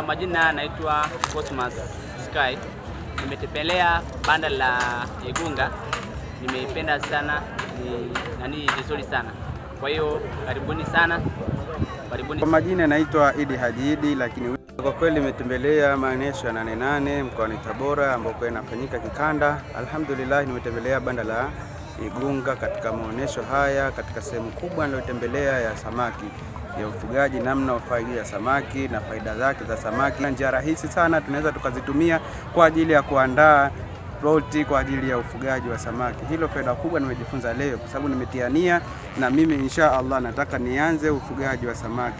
Majina naitwa Cosmas Sky. Nimetembelea banda la Igunga. Nimeipenda sana, ni vizuri sana. Kwa hiyo karibuni sana. Karibuni. Kwa majina naitwa Idi Hajidi, lakini kwa kweli nimetembelea maonyesho ya 88 mkoani Tabora ambapo yanafanyika kikanda. Alhamdulillah, nimetembelea banda la Igunga katika maonyesho haya, katika sehemu kubwa niliyotembelea ya samaki ya ufugaji, namna ufugaji ya samaki na faida zake za samaki. Njia rahisi sana tunaweza tukazitumia kwa ajili ya kuandaa ploti kwa ajili ya ufugaji wa samaki. Hilo faida kubwa nimejifunza leo kwa sababu nimetiania na mimi insha Allah nataka nianze ufugaji wa samaki.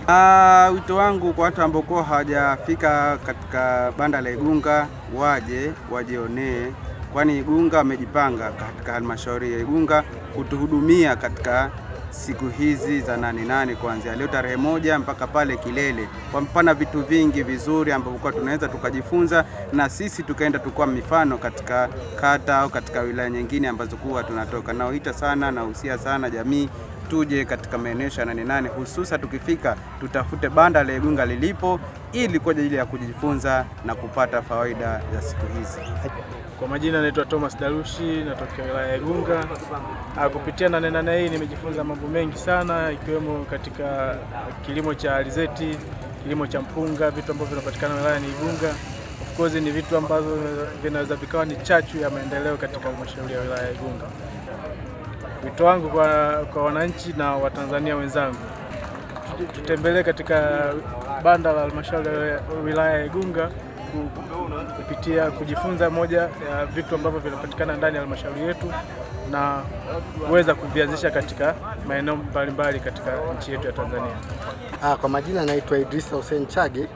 Wito wangu kwa watu ambao hawajafika katika banda la Igunga wajionee, kwani Igunga wamejipanga katika halmashauri ya Igunga kutuhudumia katika siku hizi za 88 kuanzia leo tarehe 1 mpaka pale kilele. Kwa mpana vitu vingi vizuri ambavyo tunaweza tukajifunza na sisi tukaenda tukua mifano katika kata au katika wilaya nyingine ambazo kuwa tunatoka. Naoita sana na usia sana jamii tuje katika maonyesho ya 88, hususa tukifika tutafute banda la Igunga lilipo ili kwa ajili ya kujifunza na kupata faida za siku hizi. Kwa majina naitwa Thomas Darushi, natokea wilaya ya Igunga. Kupitia 88 hii nimejifunza mambo mengi sana, ikiwemo katika kilimo cha alizeti, kilimo cha mpunga, vitu ambavyo vinapatikana wilaya ya Igunga. Of course ni vitu ambavyo vinaweza vikawa ni chachu ya maendeleo katika halmashauri ya wilaya ya Igunga. Wito wangu kwa wananchi na Watanzania wenzangu, tutembelee katika banda la halmashauri ya wilaya ya Igunga kupitia kujifunza moja ya vitu ambavyo vinapatikana ndani ya halmashauri yetu na kuweza kuvianzisha katika maeneo mbalimbali katika nchi yetu ya Tanzania. Kwa majina naitwa Idrisa Hussein Chage,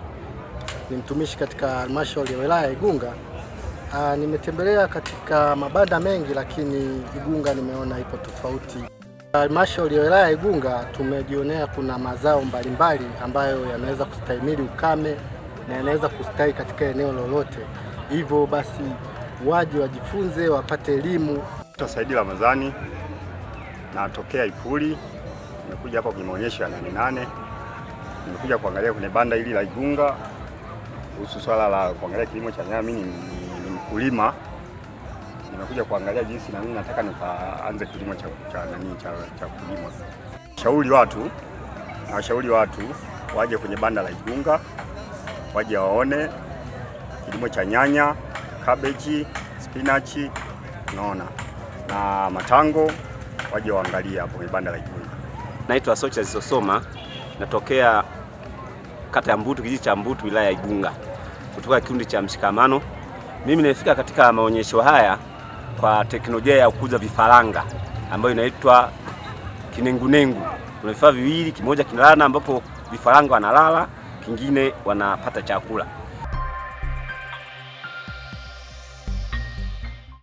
ni mtumishi katika halmashauri ya wilaya ya Igunga. Nimetembelea katika mabanda mengi, lakini Igunga nimeona ipo tofauti. Halmashauri ya wilaya ya Igunga tumejionea kuna mazao mbalimbali ambayo yanaweza kustahimili ukame na yanaweza kustawi katika eneo lolote. Hivyo basi waje wajifunze, wapate elimu. Saidi Ramadhani, natokea Ipuli. Nimekuja hapa kwenye maonyesho ya 88. Nimekuja kuangalia kwenye banda hili la Igunga kuhusu swala la kuangalia kilimo cha nyama. Mimi ni mkulima. Nimekuja kuangalia jinsi na mimi nataka nikaanze kilimo cha kulima. Nashauri watu waje kwenye banda la Igunga, waje waone kilimo cha nyanya, kabeji, spinachi, naona na matango, waje waangalie hapo kwenye banda la Igunga. Naitwa Socha Zisosoma, natokea kata ya Mbutu, kijiji cha Mbutu, wilaya ya Igunga, kutoka kikundi cha Mshikamano. Mimi nimefika katika maonyesho haya kwa teknolojia ya kukuza vifaranga ambayo inaitwa kinengunengu. Kuna vifaa viwili, kimoja kinalala ambapo vifaranga wanalala, kingine wanapata chakula.